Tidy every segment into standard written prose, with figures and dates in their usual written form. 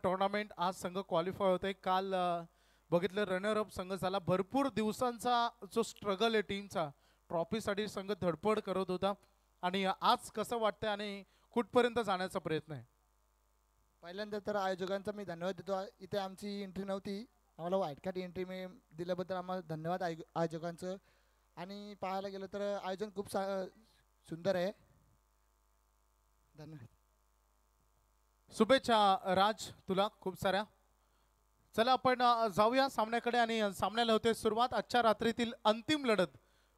Tournament आज संघ qualify होते. काल बघितलं रनर अप संघ झाला. भरपूर दिवसांचा जो स्ट्रगल आहे टीमचा, ट्रॉफीसाठी संघ धडपड करत होता आणि आज कसं वाटतंय आणि कुठपर्यंत जाण्याचा प्रयत्न आहे? पहिल्यांदा तर आयोजकांचा मी धन्यवाद देतो. इथे आमची एंट्री नव्हती, आम्हाला व्हाईट कार्ड एंट्री मी दिल्याबद्दल आम्हाला धन्यवाद आयोजकांचं. आणि पाहायला गेलं तर आयोजन खूप सुंदर आहे. धन्यवाद. शुभेच्छा राज तुला खूप साऱ्या. चला आपण जाऊया सामन्याकडे आणि सामन्याला होते सुरुवात. आजच्या रात्रीतील अंतिम लढत.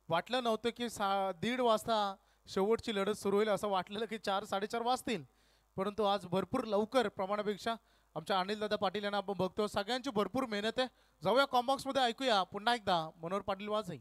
वाटलं नव्हतं की 1:30 वाजता शेवटची लढत सुरू होईल, असं वाटलेलं की 4 साडेचार वाजतील, परंतु आज भरपूर लवकर प्रमाणापेक्षा आमच्या अनिल दादा पाटील यांना आपण बघतो. सगळ्यांची भरपूर मेहनत आहे. जाऊया कॉम्बॉक्स मध्ये, ऐकूया पुन्हा एकदा मनोहर पाटील वाजही.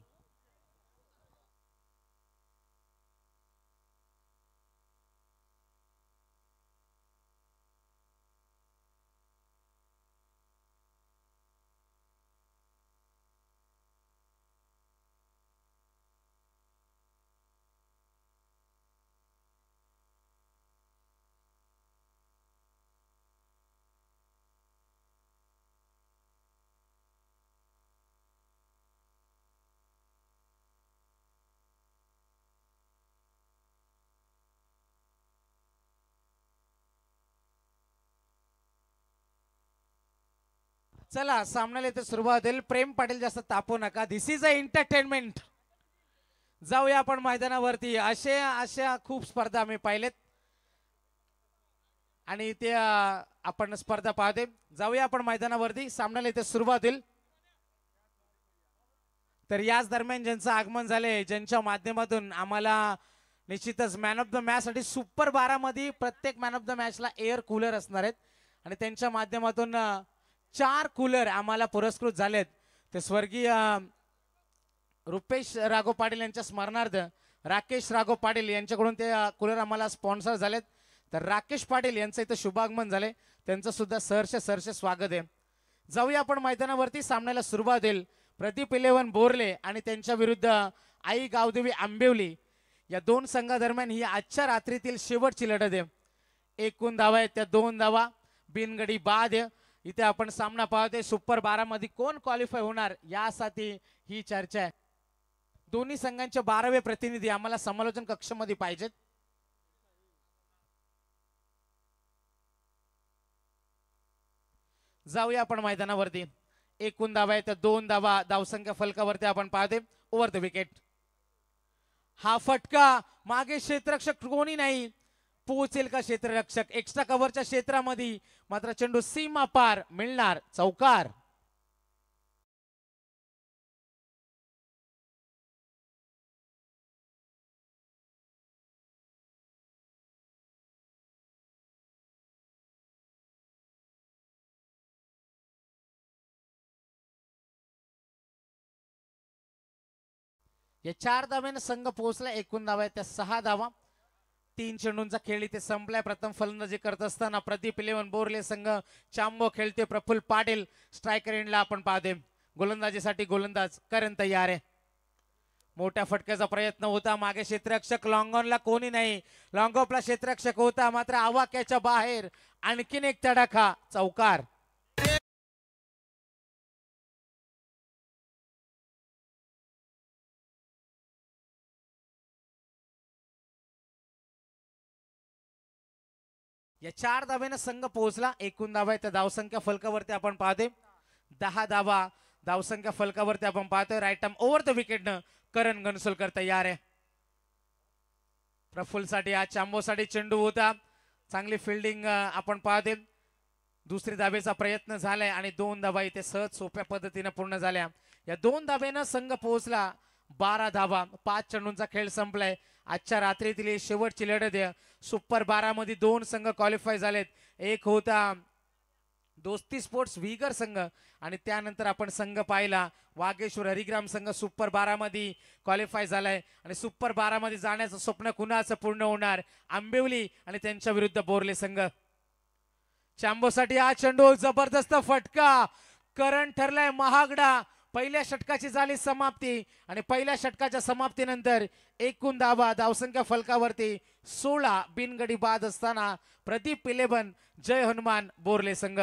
चला सामन्याला इथे सुरुवात होईल. प्रेम पाटील जास्त तापू नका, दिस इज अ एंटरटेनमेंट. जाऊया आपण मैदानावरती. अशा खूप स्पर्धा आम्ही पाहिलेत आणि ते आपण स्पर्धा पाहते. जाऊया आपण मैदानावरती. सामन्याला इथे सुरुवात होईल. तर याच दरम्यान ज्यांचं आगमन झाले, ज्यांच्या माध्यमातून आम्हाला निश्चितच मॅन ऑफ द मॅच साठी सुपर 12 मध्ये प्रत्येक मॅन ऑफ द मॅचला एअर कूलर असणार आहेत आणि त्यांच्या माध्यमातून 4 कूलर आम्हाला पुरस्कृत झालेत. ते स्वर्गीय रुपेश राघव पाटील यांच्या स्मरणार्थ राकेश राघव पाटील यांच्याकडून ते कूलर आम्हाला स्पॉन्सर झालेत. तर राकेश पाटील यांचं इथं शुभागमन झाले, त्यांचं सुद्धा सहर्ष स्वागत आहे. जाऊया आपण मैदानावरती. सामन्याला सुरुवात होईल. प्रदीप 11 बोरले आणि त्यांच्या विरुद्ध आई गावदेवी आंबिवली या दोन संघादरम्यान ही आजच्या रात्रीतील शेवटची लढत आहे. एकूण धावा आहेत त्या 2 धावा, बिनगडी बाद. इथे आपण सामना पाहतोय. सुपर 12 मध्ये कोण क्वालिफाय होणार यासाठी ही चर्चा आहे. दोन्ही संघांचे 12वे प्रतिनिधी आम्हाला समालोचन कक्षामध्ये पाहिजेत. जाऊया आपण मैदानावरती. एकूण धावा आहेत त्या 2 धावा. धावसंख्या फलकावरती आपण पाहतोय. Over the wicket. हा फटका मागे क्षेत्ररक्षक कोणी नाही, पोहोचेल का क्षेत्ररक्षक? एक्स्ट्रा कव्हरच्या क्षेत्रामध्ये मात्र चेंडू सीमा पार मिळणार. चौकार. या 4 धाव्याने संघ पोहोचला. एकूण धावा आहेत त्या 6 धावा. 3 चेंडूंचा खेळ इथे संपलाय. प्रथम फलंदाजी करत असताना प्रदीप 11 बोरले संघ चांबो खेळते. प्रफुल्ल पाटील स्ट्रायकर एंडला आपण पाहते. गोलंदाजीसाठी गोलंदाज करण तयार आहे. मोठ्या फटक्याचा प्रयत्न होता. मागे क्षेत्ररक्षक लॉंगॉनला कोणी नाही. लॉंगॉपला क्षेत्ररक्षक होता मात्र आवाक्याच्या बाहेर. आणखीन एक तडाखा. चौकार. या 4 धाव्याने संघ पोहोचला. एकूण धावा आहे त्या धावसंख्या फलकावरती आपण पाहतोय 10 धावा. धावसंख्या फलकावरती आपण पाहतोय. राईट आर्म ओव्हर द विकेटनं करण गणसोलकर तयार आहे. प्रफुल्लसाठी आज चांबोसाठी चेंडू होता. चांगली फिल्डिंग आपण पाहतोय. दुसरी धावेचा प्रयत्न झालाय आणि 2 धावा इथे सहज सोप्या पद्धतीने पूर्ण झाल्या. या 2 धावेनं संघ पोहोचला. 12 धावा. 5 चेंडूंचा खेळ संपलाय. आजच्या रात्रीतील शेवटची लढत आहे. सुपर 12 मध्ये 2 संघ क्वालिफाय झालेत. एक होता दोस्ती स्पोर्ट्स विगर संघ आणि त्यानंतर आपण संघ पाहिला वागेश्वर हरिग्राम संघ सुपर 12 मध्ये क्वालिफाय झालाय. आणि सुपर 12 मध्ये जाण्याचं स्वप्न कुणाचं पूर्ण होणार? आंबिवली आणि त्यांच्या विरुद्ध बोरले संघ. चांबोसाठी हा चेंडू जबरदस्त फटका. करण ठरलाय महागडा. पहिल्या षटकाची झाली समाप्ती आणि पहिल्या षटकाच्या समाप्तीनंतर एकूण धावा धावसंख्या फलकावरती 16 बिनगडी बाद असताना प्रदीप पिलेबन जय हनुमान बोरले संघ.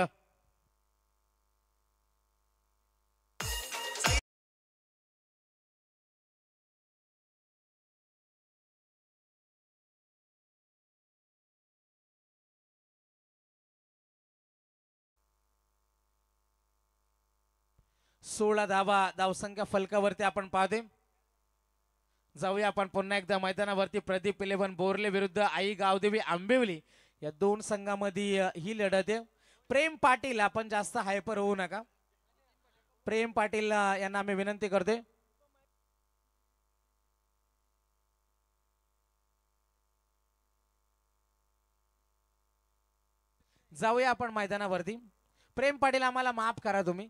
सोळा धावा धावसंख्या फलकावरती आपण पाहतोय. जाऊया आपण पुन्हा एकदा मैदानावरती. प्रदीप इलेव्हन बोरले विरुद्ध आई गावदेवी आंबिवली या दोन संघामध्ये ही लढत आहे. प्रेम पाटील, आपण जास्त हायपर होऊ नका. प्रेम पाटील यांना आम्ही विनंती करतोय. जाऊया आपण मैदानावरती. प्रेम पाटील आम्हाला माफ करा, तुम्ही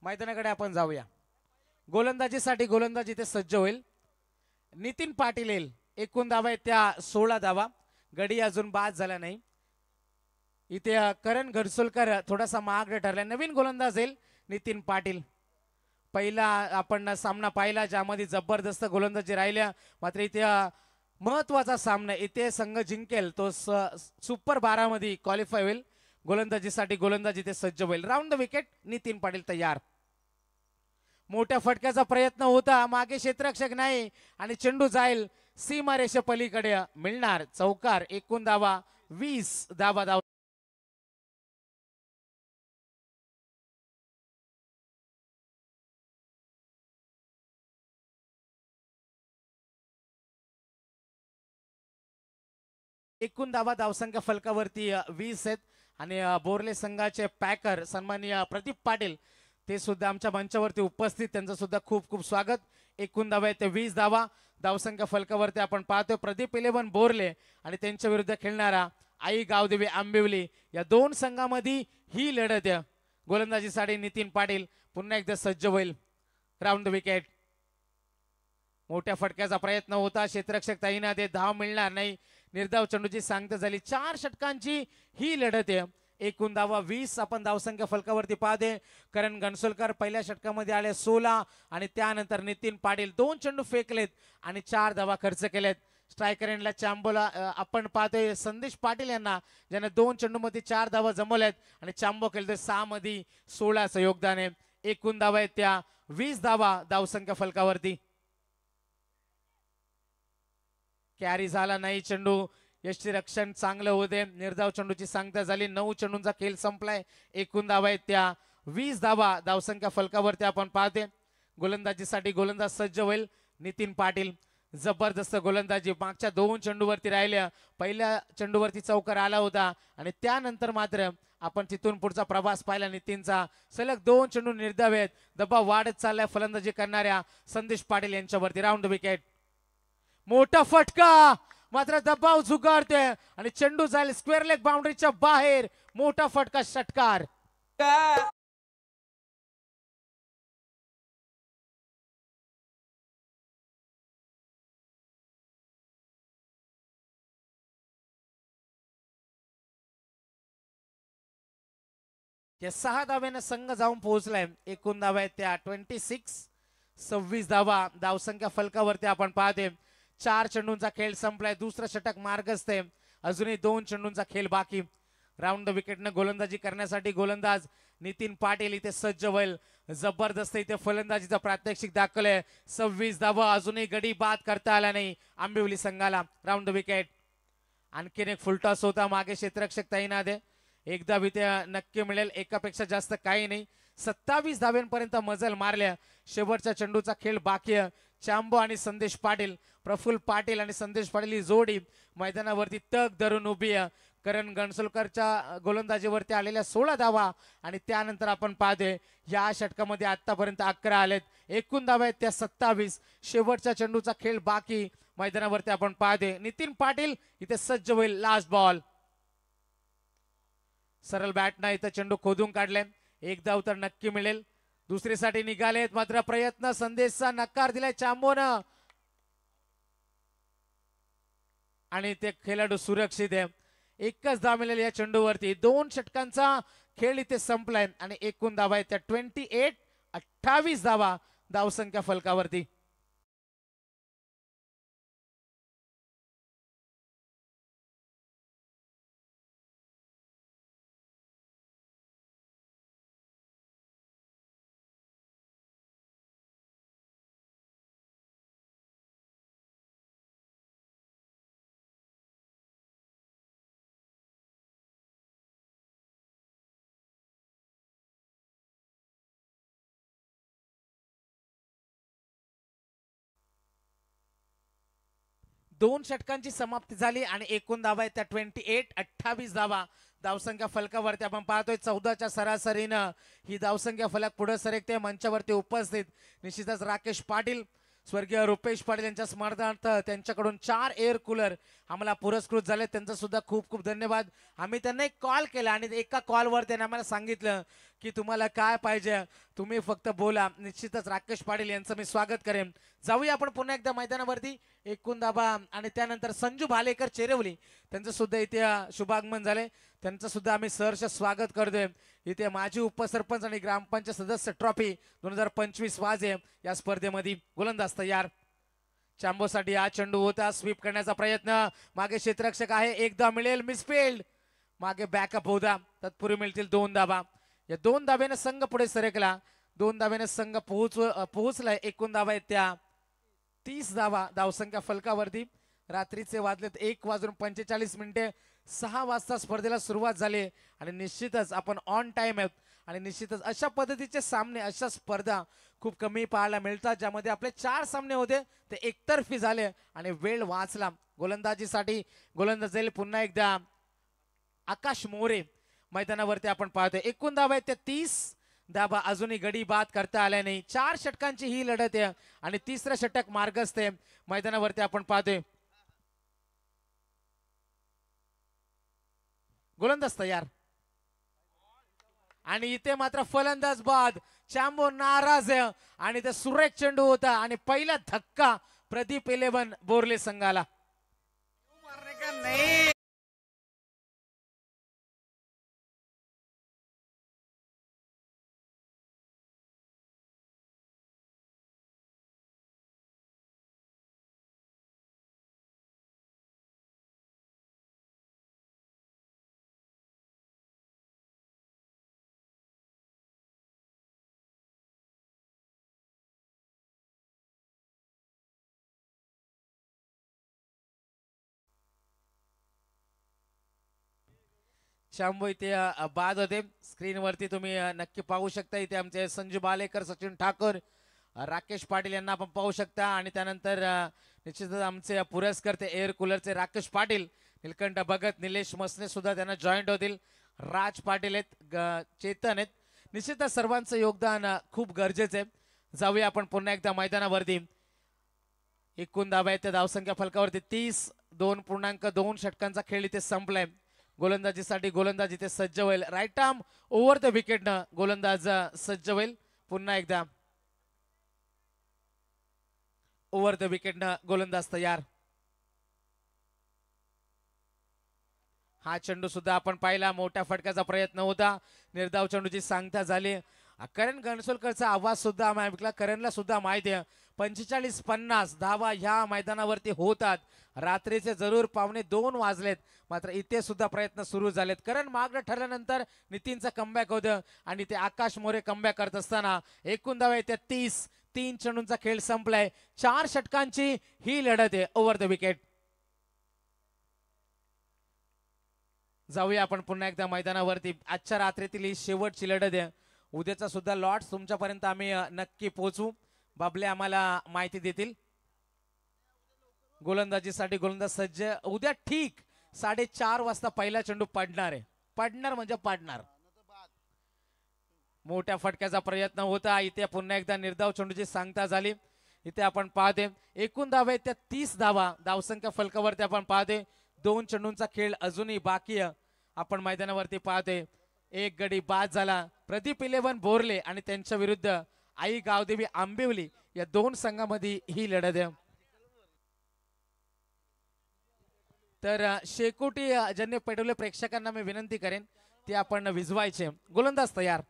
मैदानाकडे आपण जाऊया. गोलंदाजीसाठी गोलंदाजी ते सज्ज होईल. नितीन पाटील येईल. एकूण धावा आहेत त्या 16 धावा. गडी अजून बाद झाला नाही. इथे करण घरसोलकर थोडासा महागडे ठरला. नवीन गोलंदाज येईल नितीन पाटील. पहिला आपण सामना पाहिला ज्यामध्ये जबरदस्त गोलंदाजी राहिल्या, मात्र इथे महत्वाचा सामना इथे संघ जिंकेल तो सुपर 12 मध्ये क्वालिफाय होईल. गोलंदाजीसाठी गोलंदाजी ते सज्ज होईल. Round the wicket Nitin Patil तयार. मोठ्या फटक्याचा प्रयत्न होता, मागे क्षेत्ररक्षक नाही आणि चेंडू जाईल सीमारेषे पलीकडे. मिळणार चौकार. एकूण धावा 20 धावा धाव. एकूण धावा धावसंख्या फलकावरती 20 आहेत आणि बोरले संघाचे पॅकर सन्माननीय प्रदीप पाटील ते सुद्धा आमच्या मंचावरती उपस्थित. त्यांचं सुद्धा खूप खूप स्वागत. एकूण धावा आहेत ते 20 धावा धावसंख्या फलकावरती आपण पाहतोय. प्रदीप इलेव्हन बोरले आणि त्यांच्या विरुद्ध खेळणारा आई गावदेवी आंबिवली या दोन संघामध्ये ही लढत आहे. गोलंदाजीसाठी नितीन पाटील पुन्हा एकदा सज्ज होईल. Round wicket. मोठ्या फटक्याचा प्रयत्न होता, क्षेत्ररक्षक तैनात आहे, धाव मिळणार नाही. निर्धाव चेंडूची सांगता झाली. 4 षटकांची ही लढत आहे. एकूण धावा 20 आपण धावसंख्या फलकावरती पाहते. करण घनसोलकर पहिल्या षटकामध्ये आले 16 आणि त्यानंतर नितीन पाटील 2 चेंडू फेकलेत आणि 4 धावा खर्च केलेत. स्ट्रायकर एंडला चांबोला आपण पाहतोय संदेश पाटील यांना, ज्याने 2 चेंडूमध्ये 4 धावा जमवल्यात आणि चांबो केले 6 मध्ये 16चं योगदान आहे. एकूण धावा आहेत त्या 20 धावा धावसंख्या फलकावरती. कॅरी झाला नाही चेंडू. यष्टी रक्षण चांगलं होते. निर्धाव चेंडूची सांगता झाली. 9 चेंडूंचा खेळ संपलाय. एकूण धावा आहेत त्या 20 धावा धावसंख्या फलकावरती आपण पाहते. गोलंदाजीसाठी गोलंदाज सज्ज होईल नितीन पाटील. जबरदस्त गोलंदाजी. मागच्या 2 चेंडूवरती राहिल्या. पहिल्या चेंडूवरती चौकार आला होता आणि त्यानंतर मात्र आपण तिथून पुढचा प्रवास पाहिला नितीनचा. सलग 2 चेंडू निर्धाव आहेत. दबाव वाढत चाललाय फलंदाजी करणाऱ्या संदेश पाटील यांच्यावरती. Round wicket. मोठा फटका, मात्र दबाव झुगारते आणि चेंडू जाईल स्क्वेअर लेग बाउंड्रीच्या बाहेर. मोठा फटका, षटकार. या 6 धाव्याने संघ जाऊन पोहोचलाय. एकूण धावा आहेत त्या 26 धावा धावसंख्या फलकावरती आपण पाहते. 4 चेंडूंचा खेळ संपलाय. दुसरं षटक मार्गस्थ आहे. अजूनही 2 चेंडूंचा खेळ बाकी. राऊंड द विकेटने गोलंदाजी करण्यासाठी गोलंदाज नितीन पाटील इथे सज्ज होईल. जबरदस्त इथे फलंदाजीचा प्रात्यक्षिक दाखवलंय. 26 धावा. अजूनही गडी बाद करता आला नाही आंबिवली संघाला. Round the wicket. आणखीन एक फुलटॉस होता. मागे क्षेत्ररक्षक तैनात आहे. एकदा इथे नक्की मिळेल. एकापेक्षा जास्त काही नाही. 27 धाव्यांपर्यंत मजल मारल्या. शेवटच्या चेंडूचा खेळ बाकी आहे. चांबो आणि संदेश पाटील, प्रफुल्ल पाटील आणि संदेश पाटील ही जोडी मैदानावरती तग धरून उभी आहे. करण घनसोलकरच्या गोलंदाजीवरती आलेल्या 16 धावा आणि त्यानंतर आपण पाहतोय या षटकामध्ये आतापर्यंत 11 आलेत. एकूण धावा आहेत त्या 27. शेवटच्या चेंडूचा खेळ बाकी मैदानावरती आपण पाहतोय. नितीन पाटील इथे सज्ज होईल. Last ball. सरळ बॅटनं इथं चेंडू खोदून काढले. एक धाव तर नक्की मिळेल. दुसरीसाठी निघालेत, मात्र प्रयत्न संदेशचा नकार दिलाय चांबोनं आणि ते खेळाडू सुरक्षित आहे. एकच धाव मिळेल या चेंडूवरती. 2 षटकांचा खेळ इथे संपलाय आणि एकूण धावा आहेत त्या 28-18. 28 धावा धावसंख्या फलकावरती. दोन षटकांची समाप्ती झाली आणि एकूण धावा आहेत त्या 28 धावा धावसंख्या फलकावरती. आपण पाहतोय 14च्या सरासरीनं ही धावसंख्या फलक पुढे सरकते. मंचावरती उपस्थित निश्चितच राकेश पाटील, स्वर्गीय रुपेश पाटील यांच्या स्मरणार्थ त्यांच्याकडून 4 एअर कूलर आम्हाला पुरस्कृत झाले. त्यांचा सुद्धा खूप खूप धन्यवाद. आम्ही त्यांना एक कॉल केला आणि एका कॉलवर त्यांनी आम्हाला सांगितलं की तुम्हाला काय पाहिजे तुम्ही फक्त बोला. निश्चितच राकेश पाटील यांचं मी स्वागत करेन. जाऊया आपण पुन्हा एकदा मैदानावरती. एकूण धावा आणि त्यानंतर संजू भालेकर चेरवली त्यांचं सुद्धा इथे शुभागमन झाले. त्यांचं सुद्धा आम्ही सहर्ष स्वागत करतोय. इथे माजी उपसरपंच आणि ग्रामपंचायत सदस्य ट्रॉफी 2025 वाजे या स्पर्धेमध्ये. गोलंदाज तयार. चांबोसाठी हा चेंडू होता. स्वीप करण्याचा प्रयत्न. मागे क्षेत्ररक्षक आहे. एकदा मिळेल मिसफिल्ड. मागे बॅकअप होता. तत्पूर्वी मिळतील 2 धावा. या 2 धाब्याने संघ पुढे सरकला. 2 धाब्याने संघ पोहोचलाय. एकूण धावा आहेत त्या 30 धावा धावसंख्या फलकावरती. रात्रीचे वाजलेत 1:45. 6 वाजता स्पर्धेला सुरुवात झाली आणि निश्चितच आपण ऑन टाइम आहेत. आणि निश्चितच अशा पद्धतीचे सामने, अशा स्पर्धा खूप कमी पाहायला मिळतात ज्यामध्ये आपले 4 सामने होते ते एकतर्फी झाले आणि वेळ वाचला. गोलंदाजीसाठी गोलंदाज जाईल पुन्हा एकदा आकाश मोरे मैदानावरती. आपण पाहतोय एकूण धावा आहेत त्या 30 धावा. अजूनही गडी बाद करता आल्या नाही. 4 षटकांची ही लढत आहे आणि 3रं षटक मार्गस्थ आहे मैदानावरती. आपण पाहतोय गोलंदाज तयार आणि इथे मात्र फलंदाज बाद. चांबो नाराज आहे आणि ते सुरेख चेंडू होता आणि पहिला धक्का प्रदीप 11 बोरले संघाला. शांभू इथे बाद होते. स्क्रीनवरती तुम्ही नक्की पाहू शकता. इथे आमचे संजू बालेकर, सचिन ठाकूर, राकेश पाटील यांना आपण पाहू शकता. आणि त्यानंतर निश्चितच आमचे पुरस्कर्ते एअर कूलरचे राकेश पाटील, निलकंठ भगत, निलेश मसने सुद्धा त्यांना जॉईंट होतील. राज पाटील आहेत, चेतन आहेत. निश्चितच सर्वांचं योगदान खूप गरजेचं आहे. जाऊया आपण पुन्हा एकदा मैदानावरती. एकूण धावा आहेत त्या धावसंख्या फलकावरती 30. 2.2 षटकांचा खेळ इथे संपलाय. गोलंदाजीसाठी गोलंदाज इथे सज्ज होईल. राईट आर्म ओव्हर द विकेटनं गोलंदाज सज्ज होईल. पुन्हा एकदा ओव्हर द विकेटनं गोलंदाज तयार. हा चेंडू सुद्धा आपण पाहिला. मोठ्या फटक्याचा प्रयत्न होता. निर्धाव चेंडूची सांगता झाली. करण गणसोलकरचा आवाज सुद्धा आम्ही ऐकला. करणला सुद्धा माहिती आहे 45-50 धावा ह्या मैदानावरती होतात. रात्रीचे जरूर 1:45 वाजलेत मात्र इथे सुद्धा प्रयत्न सुरू झालेत. करण मागं ठरल्यानंतर नितीनचा कमबॅक होतं आणि ते आकाश मोरे कमबॅक करत असताना एकूण धावा येत्या 30. 3 चेंडूंचा खेळ संपलाय. 4 षटकांची ही लढत आहे ओव्हर द विकेट. जाऊया आपण पुन्हा एकदा मैदानावरती. आजच्या रात्रीतील ही शेवटची लढत आहे. उद्याचा सुद्धा लॉट्स तुमच्यापर्यंत आम्ही नक्की पोहोचू. बाबले आम्हाला माहिती देतील. गोलंदाजीसाठी गोलंदाज सज्ज. उद्या ठीक 4:30 वाजता पहिला चेंडू पडणार आहे. पडणार म्हणजे पडणार. मोठ्या फटक्याचा प्रयत्न होता. इथे पुन्हा एकदा निर्धाव चेंडूची सांगता झाली. इथे आपण पाहते एकूण धावा आहेत त्या 30 धावा धावसंख्या फलकावरती. आपण पाहते 2 चेंडूंचा खेळ अजूनही बाकी आहे. आपण मैदानावरती पाहते एक गडी बाद झाला. प्रदीप 11 बोरले आणि त्यांच्या विरुद्ध आई गावदेवी आंबिवली या 2 संघामध्ये ही लढत आहे. तर शेकोटी ज्यांनी पेटवले प्रेक्षकांना मी विनंती करेन ते आपण विझवायचे. गोलंदाज तयार.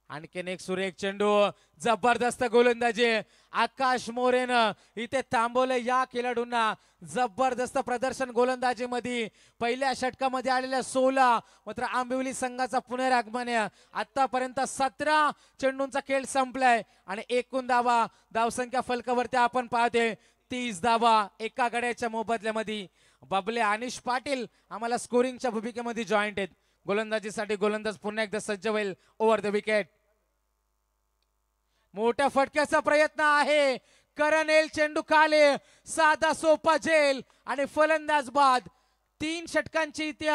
आणखीन एक सुरेख चेंडू, जबरदस्त गोलंदाजी आकाश मोरेनं इथे थांबवलं या खेळाडूंना. जबरदस्त प्रदर्शन गोलंदाजीमध्ये. पहिल्या षटकामध्ये आलेल्या 16 मात्र आंबिवली संघाचा पुनरागमन आहे. आतापर्यंत 17 चेंडूंचा खेळ संपलाय आणि एकूण धावसंख्या फलकावरती आपण पाहतोय 30 धावा एका गड्याच्या मोबदल्यामध्ये. बबले अनिश पाटील आम्हाला स्कोरिंगच्या भूमिकेमध्ये जॉईंट आहेत. गोलंदाजीसाठी गोलंदाज पुन्हा एकदा सज्ज होईल ओव्हर द विकेट. मोठ्या फटक्याचा प्रयत्न आहे. करणेल चेंडू खाली, साधा सोपा झेल आणि फलंदाज बाद. 3 षटकांची इथे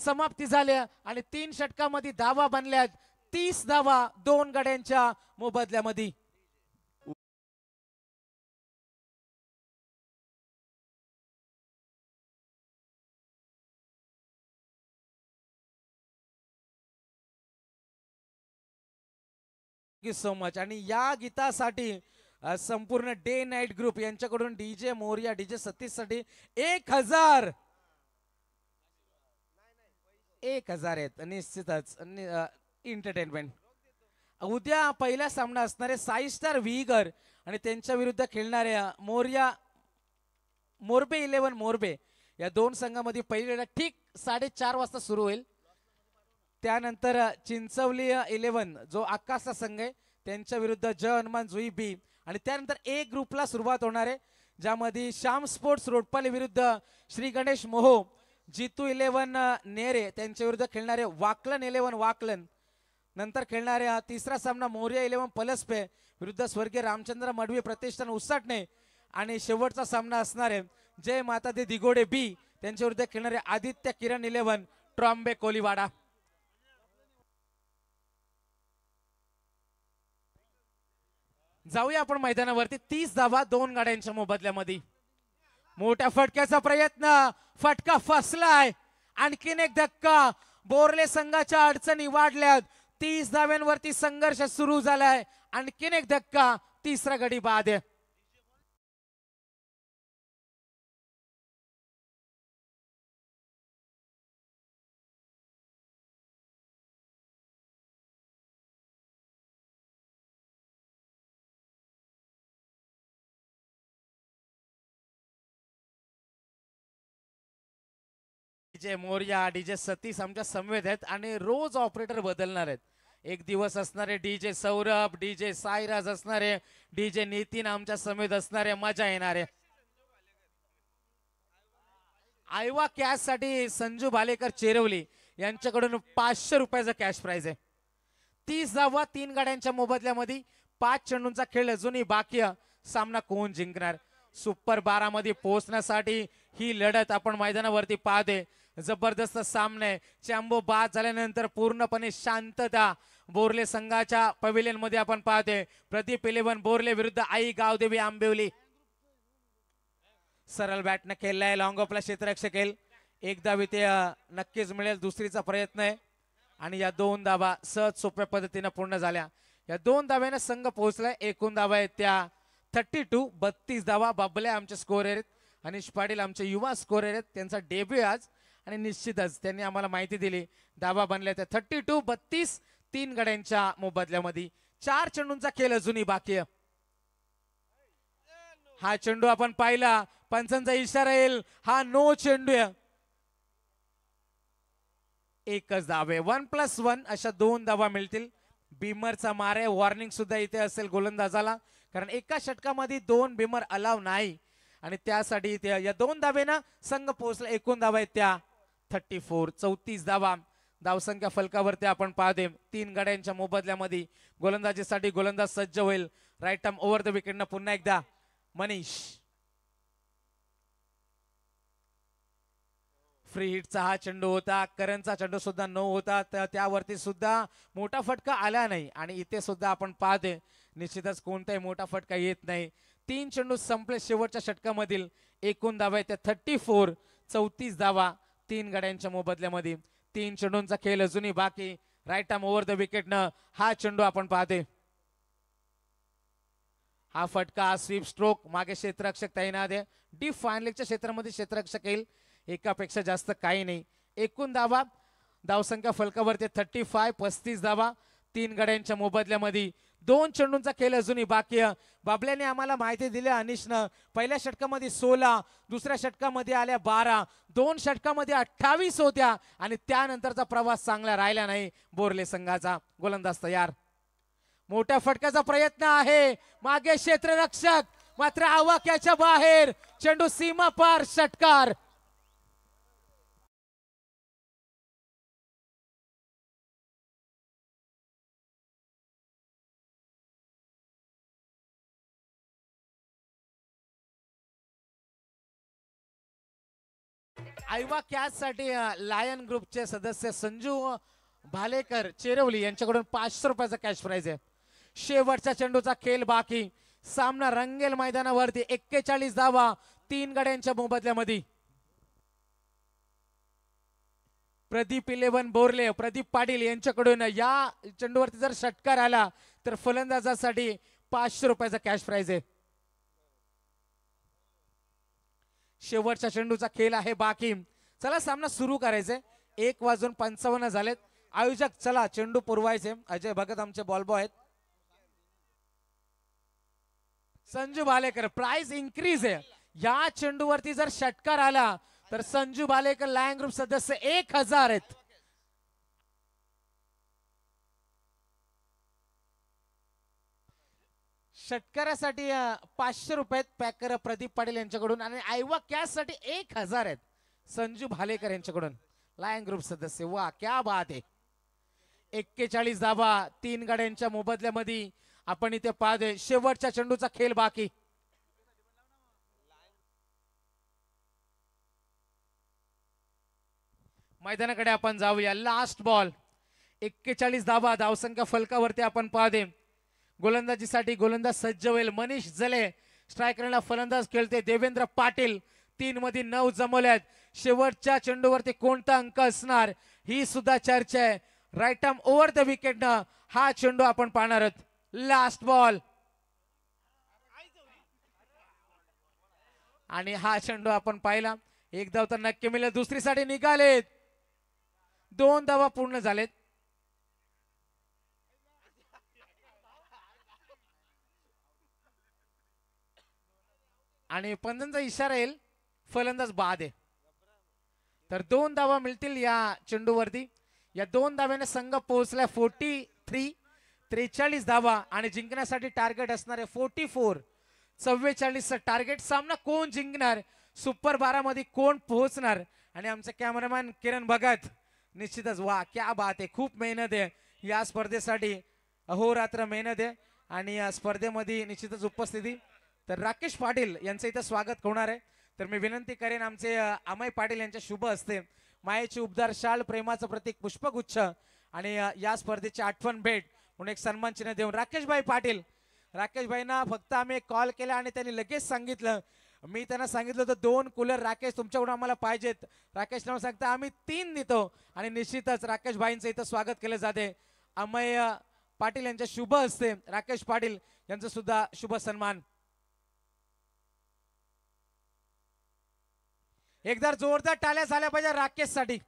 समाप्ती झाली आणि 3 षटकामध्ये धावा बनल्यात 30 धावा 2 गड्यांच्या मोबदल्यामध्ये. Thank you so much. आणि या गीतासाठी संपूर्ण डे नाईट ग्रुप यांच्याकडून डीजे मोरिया डीजे सतीश साठी 1000 आहेत निश्चितच एंटरटेनमेंट. उद्या पहिला सामना असणारे साई स्टार विगर आणि त्यांच्या विरुद्ध खेळणारे मोरबे 11 मोरबे या 2 संघामध्ये पहिल्या ठीक 4:30 वाजता सुरू होईल. त्यानंतर चिंचवली 11 जो आकाशचा संघ आहे त्यांच्या विरुद्ध जय हनुमान जुई बी. आणि त्यानंतर ए ग्रुपला सुरुवात होणार आहे ज्यामध्ये श्याम स्पोर्ट्स रोडपाली विरुद्ध श्री गणेश मोहो, जितू 11 नेरे त्यांच्या विरुद्ध खेळणारे वाकलन 11 वाकलन. नंतर खेळणारे तिसरा सामना मोरिया 11 पलसपे विरुद्ध स्वर्गीय रामचंद्र मडवी प्रतिष्ठान उसाटणे. आणि शेवटचा सामना असणार आहे जय माता दे दिगोडे बी त्यांच्या विरुद्ध खेळणारे आदित्य किरण 11 ट्रॉम्बे कोलीवाडा. जाऊया आपण मैदानावरती. 30 धावा 2 गाड्यांच्या मोबदल्यामध्ये. मोठ्या फटक्याचा प्रयत्न, फटका फसलाय. आणखीन एक धक्का. बोरले संघाच्या अडचणी वाढल्यात. 30 धाव्यांवरती संघर्ष सुरू झालाय. आणखीन एक धक्का, तिसरा गडी बाद आहे. डीजे मोरिया डीजे सतीश आमच्या समवेत आहेत आणि रोज ऑपरेटर बदलणार आहेत. एक दिवस असणारे डीजे सौरभ, डीजे साईराज असणारे, डीजे नितीन आमच्या समेत असणारे. मजा येणारे. आयवा कॅश साठी संजू भालेकर चेरवली यांच्याकडून 500 रुपयाचा कॅश प्राइज आहे. 30 धावा 3 गाड्यांच्या मोबदल्यामध्ये. 5 चेंडूंचा खेळ अजूनही बाकी. सामना कोण जिंकणार? सुपर 12 मध्ये पोहोचण्यासाठी ही लढत आपण मैदानावरती पाहते. जबरदस्त सामने. चॅम्बो बाद झाल्यानंतर पूर्णपणे शांतता बोरले संघाच्या पवेलियन मध्ये आपण पाहते. प्रदीप 11 बोरले विरुद्ध आई गावदेवी आंबिवली. सरळ बॅटने खेळलाय. लॉंग ऑफला क्षेत्ररक्षक येईल. एक धाव इथे नक्कीच मिळेल. दुसरीचा प्रयत्न आहे आणि या 2 धावा सहज सोप्या पद्धतीने पूर्ण झाल्या. या 2 धाव्याने संघ पोहोचलाय. एकूण धावा आहेत त्या 32. 32 धावा. बाबले आमचे स्कोरर आहेत. अनिश पाटील आमचे युवा स्कोरर आहेत. त्यांचा डेब्यू आज आणि निश्चितच त्यांनी आम्हाला माहिती दिली. धावा बनल्या त्या 32. 32 3 गड्यांच्या मोबदल्यामध्ये. 4 चेंडूंचा खेळ अजूनही बाकी आहे. हा चेंडू आपण पाहिला. पंचांचा इशारा येईल. हा नो चेंडू आहे. एकच धाव आहे. 1+1 अशा 2 धावा मिळतील. बिमरचा मार आहे. वॉर्निंग सुद्धा इथे असेल गोलंदाजाला कारण एका षटकामध्ये 2 बिमर अलाव नाही आणि त्यासाठी या 2 धावेनं संघ पोहोचला. एकूण धावा आहेत त्या 34. 34 धावा धावसंख्या फलकावरती आपण पाहते. 3 गड्यांच्या मोबदल्यामध्ये. गोलंदाजीसाठी गोलंदाज सज्ज होईल. राईट आर्म ओव्हर द विकेटनं पुन्हा एकदा मनीष. फ्री हिटचा हा चेंडू होता. करणचा चेंडू सुद्धा 9 होता. त्यावरती सुद्धा मोठा फटका आला नाही आणि इथे सुद्धा आपण पाहते निश्चितच कोणताही मोठा फटका येत नाही. 3 चेंडू संपले शेवटच्या षटकामधील. एकूण धावा आहेत त्या 34. 34 धावा 3 गड्यांच्या मोबदल्यामध्ये. 3 चेंडूंचा खेळ अजूनही बाकी. राईट आर्म ओव्हर द विकेटनं हा चेंडू आपण पाहते. हा फटका स्वीप स्ट्रोक. मागे क्षेत्ररक्षक तैनात आहे. डीप फायनलिंगच्या क्षेत्रामध्ये क्षेत्ररक्षक येईल. एकापेक्षा जास्त काही नाही. एकूण धावा धावसंख्या फलकावरती 35. 35 धावा तीन गड्यांच्या मोबदल्यामध्ये 2 चेंडूंचा खेळ अजूनही बाकी आहे. बाबल्याने आम्हाला माहिती दिली अनिशनं पहिल्या षटकामध्ये 16, दुसऱ्या षटकामध्ये आल्या 12, 2 षटकामध्ये 28 होत्या आणि त्यानंतरचा प्रवास चांगला राहिला नाही बोरले संघाचा. गोलंदाज तयार. मोठ्या फटक्याचा प्रयत्न आहे, मागे क्षेत्ररक्षक मात्र आवाक्याच्या बाहेर, चेंडू सीमा पार, षटकार. आयवा कॅच साठी लायन ग्रुपचे सदस्य संजू भालेकर चेरवली यांच्याकडून 500 रुपयाचा कॅश प्राइज आहे. शेवटच्या चेंडूचा खेळ बाकी, सामना रंगेल मैदानावरती. 41 धावा 3 गड्यांच्या मोबदल्यामध्ये. प्रदीप 11 बोरले, प्रदीप पाटील यांच्याकडून या चेंडूवरती जर षटकार आला तर फलंदाजासाठी 500 रुपयाचा कॅश प्राइज आहे. शेवटच्या चेंडूचा खेळ आहे बाकी. चला सामना सुरू करायचे. 1:55 झालेत. आयोजक चला चेंडू पुरवायचे. अजय भगत आमचे बॉल बॉय आहेत. संजू भालेकर प्राइस इन्क्रीज आहे. या चेंडूवरती जर षटकार आला तर संजू भालेकर लायन ग्रुप सदस्य 1000 आहेत. षटकारासाठी 500 रुपये पॅक करा प्रदीप पाटील यांच्याकडून आणि आयवा कॅश साठी 1000 आहेत संजू भालेकर यांच्याकडून लायन ग्रुप सदस्य. वा क्या बात आहे. 41 धावा 3 गाड्यांच्या मोबदल्यामध्ये आपण इथे पाहतोय. शेवटच्या चेंडूचा खेळ बाकी. मैदानाकडे आपण जाऊया. Last ball. 41 धावा धावसंख्या फलकावरती आपण पाहतोय. गोलंदाजीसाठी गोलंदाज सज्ज होईल मनीष जले. स्ट्रायकरला फलंदाज खेळते देवेंद्र पाटील. 3 मध्ये 9 जमवल्यात. शेवटच्या चेंडूवरती कोणता अंक असणार ही सुद्धा चर्चा आहे. Right arm over the wicket न हा चेंडू आपण पाहणार आहोत. लास्ट बॉल आणि हा चेंडू आपण पाहिला. 1 धाव तर नक्की मिळेल. दुसरीसाठी निघालेत. 2 धावा पूर्ण झालेत. आणि पंचांचा इशारा येईल फलंदाज बाद आहे. तर 2 धावा मिळतील या चेंडूवरती. या 2 धाव्याने संघ पोहोचला 43 धावा आणि जिंकण्यासाठी टार्गेट असणार आहे 44 टार्गेट. सामना कोण जिंकणार, सुपर 12 मध्ये कोण पोहोचणार आणि आमचा कॅमेरामॅन किरण भगत निश्चितच. वा क्या बात आहे. खूप मेहनत आहे या स्पर्धेसाठी. अहोरात्र मेहनत आहे आणि या स्पर्धेमध्ये निश्चितच उपस्थिती. तर राकेश पाटील यांचं इथं स्वागत होणार आहे. तर मी विनंती करेन आमचे अमय पाटील यांच्या शुभ हस्ते मायेची उपदार शाल, प्रेमाचं प्रतीक पुष्पगुच्छ आणि या स्पर्धेची आठवण भेट म्हणून एक सन्मान चिन्ह देऊन राकेशभाई पाटील. राकेशभाईंना फक्त आम्ही एक कॉल केला आणि त्यांनी लगेच सांगितलं. मी त्यांना सांगितलं होतं 2 कूलर राकेश तुमच्याकडून आम्हाला पाहिजेत. राकेश सांगता आम्ही 3 देतो आणि निश्चितच राकेशभाईंचं इथं स्वागत केलं जाते. अमय पाटील यांच्या शुभ हस्ते राकेश पाटील यांचं सुद्धा शुभ सन्मान. एकदा जोरदार टाळ्या झाल्या पाहिजे राकेशसाठी.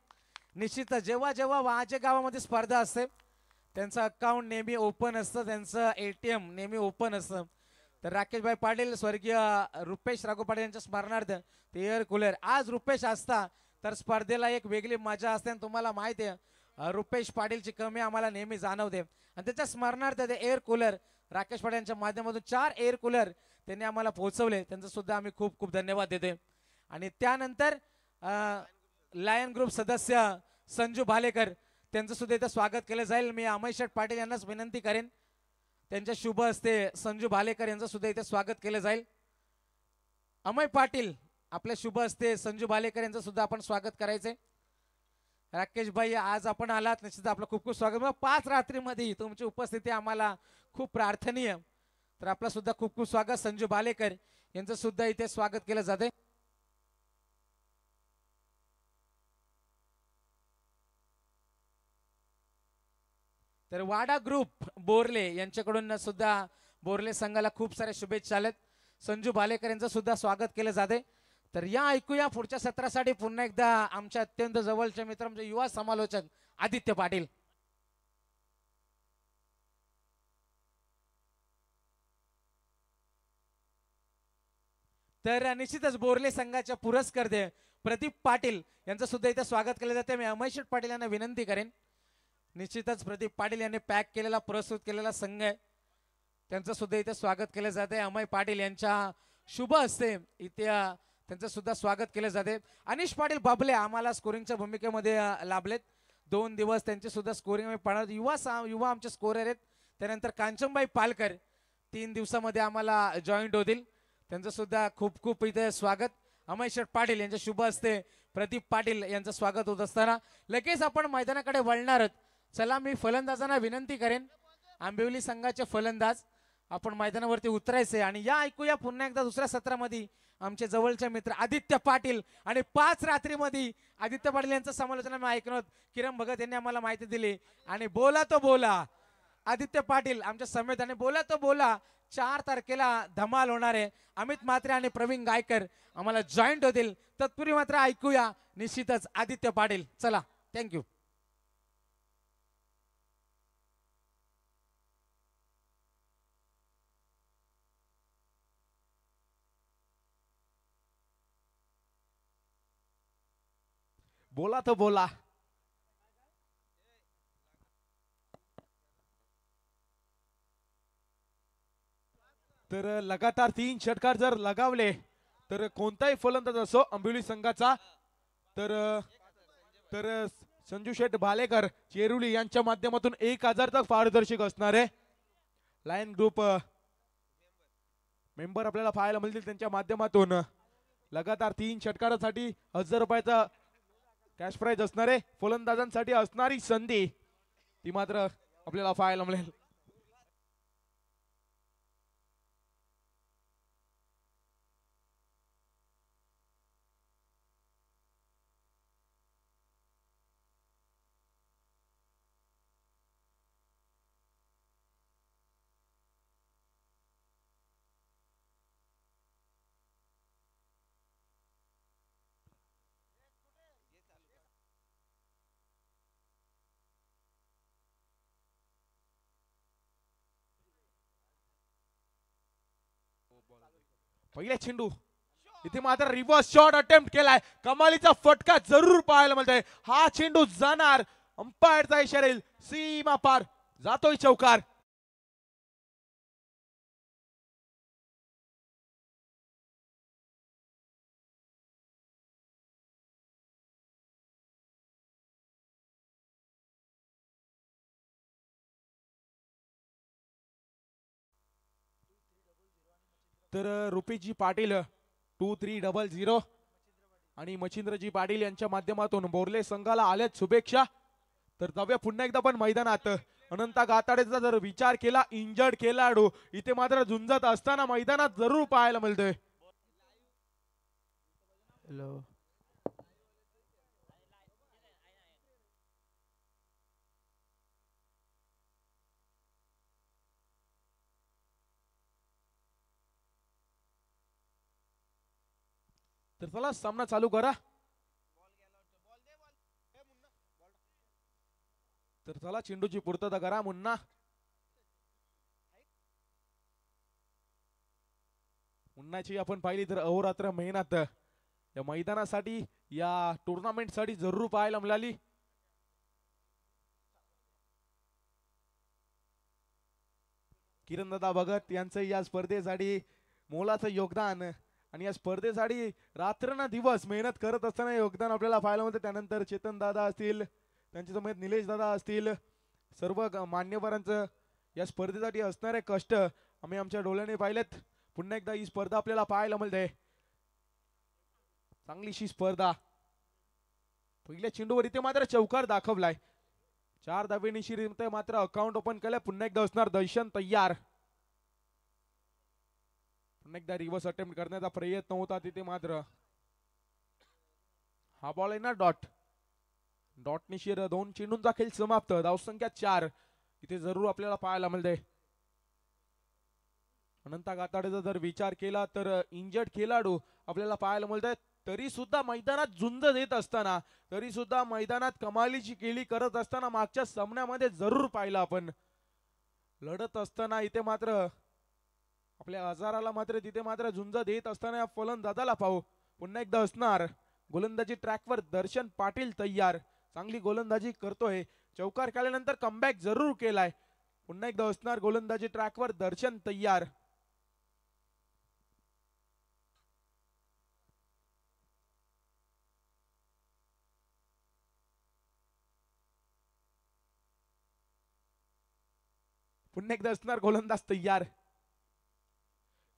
निश्चितच जेव्हा जेव्हा माझ्या गावामध्ये स्पर्धा असते त्यांचं अकाउंट नेहमी ओपन असतं, त्यांचं ATM नेहमी ओपन असतं. तर राकेशभाई पाटील स्वर्गीय रुपेश राघू पाटील यांच्या स्मरणार्थ ते एअर कूलर. आज रुपेश असता तर स्पर्धेला एक वेगळी मजा असते आणि तुम्हाला माहिती आहे रुपेश पाटीलची कमी आम्हाला नेहमी जाणवते आणि त्याच्या स्मरणार्थ ते एअर कूलर राकेश पाटील यांच्या माध्यमातून 4 एअर कूलर त्यांनी आम्हाला पोहोचवले. त्यांचं सुद्धा आम्ही खूप खूप धन्यवाद देतोय. आणि त्यानंतर लायन ग्रुप सदस्य संजू भालेकर त्यांचं सुद्धा इथं स्वागत केलं जाईल. मी अमय शेठ पाटील यांनाच विनंती करेन त्यांच्या शुभ हस्ते संजू भालेकर यांचं सुद्धा इथे स्वागत केलं जाईल. अमय पाटील आपल्या शुभ हस्ते संजू भालेकर यांचं सुद्धा आपण स्वागत करायचंय. राकेश भाई आज आपण आलात निश्चित आपलं खूप खूप स्वागत. 5 रात्रीमध्ये तुमची उपस्थिती आम्हाला खूप प्रार्थनीय. तर आपलं सुद्धा खूप खूप स्वागत. संजू भालेकर यांचं सुद्धा इथे स्वागत केलं जाते. तर वाडा ग्रुप बोरले यांच्याकडून सुद्धा बोरले संघाला खूप साऱ्या शुभेच्छा आल्यात. संजू भालेकर यांचं सुद्धा स्वागत केलं जाते. तर या ऐकूया पुढच्या सत्रासाठी पुन्हा एकदा आमच्या अत्यंत जवळचे मित्र आमचे युवा समालोचक आदित्य पाटील. तर निश्चितच बोरले संघाच्या पुरस्कर्ते प्रदीप पाटील यांचं सुद्धा इथे स्वागत केलं जाते. मी अमय शेठ पाटील यांना विनंती करेन. निश्चितच प्रदीप पाटील यांनी पॅक केलेला प्रस्तुत केलेला संघ आहे, त्यांचं सुद्धा इथे स्वागत केलं जाते. अमय पाटील यांच्या शुभ हस्ते इथे त्यांचं सुद्धा स्वागत केलं जाते. अनिश पाटील बाबले आम्हाला स्कोरिंगच्या भूमिकेमध्ये लाभलेत. 2 दिवस त्यांचे सुद्धा स्कोरिंग पाहणार. युवा आमचे स्कोरर आहेत. त्यानंतर कांचनबाई पालकर 3 दिवसामध्ये आम्हाला जॉईंट होतील. त्यांचं सुद्धा खूप खूप इथे स्वागत. अमय शेठ पाटील यांच्या शुभ हस्ते प्रदीप पाटील यांचं स्वागत होत असताना लगेच आपण मैदानाकडे वळणार आहोत. चला मी फलंदाजांना विनंती करेन, आंबिवली संघाचे फलंदाज आपण मैदानावरती उतरायचे आणि या ऐकूया पुन्हा एकदा दुसऱ्या सत्रामध्ये आमचे जवळचे मित्र आदित्य पाटील आणि 5 रात्रीमध्ये आदित्य पाटील यांचं समालोचन आम्ही ऐकणार आहोत. किरण भगत यांनी आम्हाला माहिती दिली आणि बोला तो बोला आदित्य पाटील आमच्या समेत आणि बोला तो बोला 4 तारखेला धमाल होणार आहे. अमित म्हात्रे आणि प्रवीण गायकर आम्हाला जॉईंट होतील. तत्पूर्वी मात्र ऐकूया निश्चितच आदित्य पाटील. चला थँक्यू. बोला तो बोला. तर लगातार 3 षटकार जर लगावले तर कोणताही फलंदाज असो अंबिवली संघाचा तर संजू शेठ भालेकर चेरुली यांच्या माध्यमातून 1000 तक पारदर्शक असणार आहे. लायन ग्रुप मेंबर आपल्याला पाहायला मिळतील. त्यांच्या माध्यमातून लगातार 3 षटकारासाठी 1000 रुपयाचा कॅश प्राइज असणार आहे. फलंदाजांसाठी असणारी संधी ती मात्र आपल्याला पाहायला मिळेल. पहिला चेंडू इथे मात्र रिव्हर्स शॉट अटेम्प्ट केलाय. कमालीचा फटका जरूर पाहायला मिळतोय. हा चेंडू जाणार अंपायरचा इशारा येईल. सीमा पार जातोय चौकार. तर रुपीजी पाटील 2300 आणि मच्छिंद्रजी पाटील यांच्या माध्यमातून बोरले संघाला आल्यात शुभेच्छा. तर जाऊया पुन्हा एकदा पण मैदानात. अनंता गाताडेचा जर विचार केला इंजर्ड खेळाडू इथे मात्र झुंजत असताना मैदानात जरूर पाहायला मिळतोय. हॅलो तर चला सामना चालू करा. तर चला चेंडूची पूर्तता करा. मुन्नाची आपण पाहिली तर अहोरात्र मेहनत या मैदानासाठी या टुर्नामेंट साठी जरूर पाहायला मिळाली. किरणदादा भगत यांचं या स्पर्धेसाठी मोलाचं योगदान आणि या स्पर्धेसाठी रात्र दिवस मेहनत करत असताना योगदान आपल्याला पाहायला मिळतं. त्यानंतर चेतन दादा असतील, त्यांच्या समेत निलेश दादा असतील, सर्व मान्यवरांचं या स्पर्धेसाठी असणारे कष्ट आम्ही आमच्या डोळ्याने पाहिलेत. पुन्हा एकदा ही स्पर्धा आपल्याला पाहायला मिळते. चांगलीशी स्पर्धा. पहिल्या चेंडूवर इथे मात्र चौकार दाखवलाय. 4 धावेनिशी मात्र अकाउंट ओपन केलंय. पुन्हा एकदा असणार दर्शन तयार. पुन्हा एकदा रिव्हर्स अटेम्प्ट करण्याचा प्रयत्न होता तिथे मात्र हा बॉल आहे ना डॉट निशीर 2 चेंडूंचा खेळ समाप्त. धावसंख्या 4 इथे जरूर आपल्याला पाहायला मिळते. अनंता गाताडेचा जर विचार केला तर इंजर्ड खेळाडू आपल्याला पाहायला मिळतोय. तरी सुद्धा मैदानात झुंज देत असताना, तरी सुद्धा मैदानात कमालीची केली करत असताना मागच्या सामन्यामध्ये जरूर पाहिलं आपण. लढत असताना इथे मात्र आपल्या आजाराला मात्र तिथे मात्र झुंज देत असताना या फलंदाजाला पाहू. पुन्हा एकदा असणार गोलंदाजी ट्रॅकवर दर्शन पाटील तयार. चांगली गोलंदाजी करतोय. चौकार केल्यानंतर कमबॅक जरूर केलाय. पुन्हा एकदा असणार गोलंदाजी ट्रॅकवर दर्शन तयार. पुन्हा एकदा असणार गोलंदाज तयार.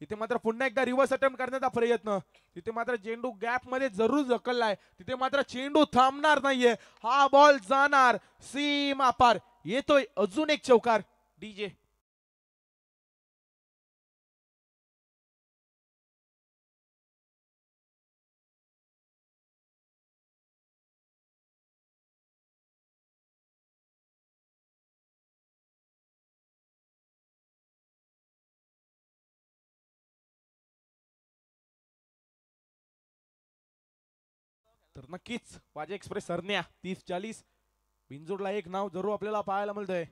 इथे मात्र पुन्हा एकदा रिव्हर्स अटेम्प्ट करण्याचा प्रयत्न. तिथे मात्र चेंडू गॅप मध्ये जरूर जकललाय. तिथे मात्र चेंडू थांबणार नाहीये. हा बॉल जाणार सीमा पार. येतोय अजून एक चौकार. डीजे तर नक्कीच वाजे एक्सप्रेस सरण्या 30-40. बिंजोडला एक नाव जरूर आपल्याला पाहायला मिळतंय.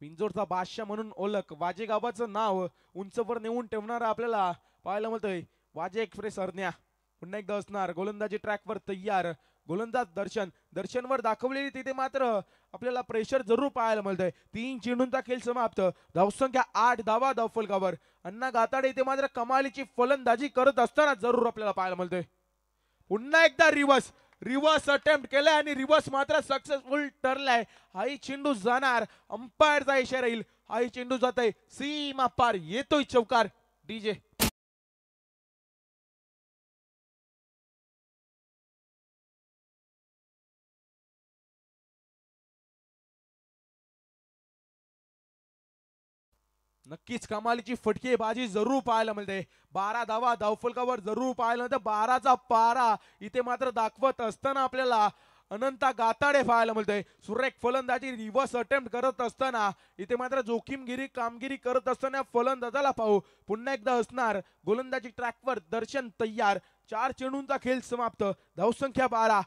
बिंजोडचा बादशाह म्हणून ओळख. वाजे गावाचं नाव उंचवर नेऊन ठेवणारा आपल्याला पाहायला मिळतंय वाजे एक्सप्रेस सरण्या. पुन्हा एकदा असणार गोलंदाजी ट्रॅकवर तयार. गोलंदाज दर्शन. दर्शनवर दाखवलेली तिथे मात्र आपल्याला प्रेशर जरूर पाहायला मिळतंय. 3 चेंडूंचा खेळ समाप्त. धावसंख्या 8 धावा धावफलकावर. अण्णा गाताडे इथे मात्र कमालीची फलंदाजी करत असताना जरूर आपल्याला पाहायला मिळतंय. पुन्हा एकदा रिव्हर्स अटेम्प्ट केलाय आणि रिव्हर्स मात्र सक्सेसफुल ठरलाय. हाही चेंडू जाणार. अंपायरचा इशारा येईल. हाही चेंडू जात आहे सीमा पार. येतोय चौकार. डीजे नक्कीच कमालीची फटकेबाजी जरूर पाहायला मिळते. 12 धावा धावफलकावर जरूर पाहायला मिळते. 12चा पारा इथे मात्र दाखवत असताना आपल्याला अनंता गाताडे पाहायला मिळते. सुरेख फलंदाजी रिव्हर्स अटेम्प्ट करत असताना इथे मात्र जोखीमगिरी कामगिरी करत असताना फलंदाजाला पाहू. पुन्हा एकदा असणार गोलंदाजी ट्रॅकवर दर्शन तयार. 4 चेंडूंचा खेळ समाप्त. धावसंख्या 12.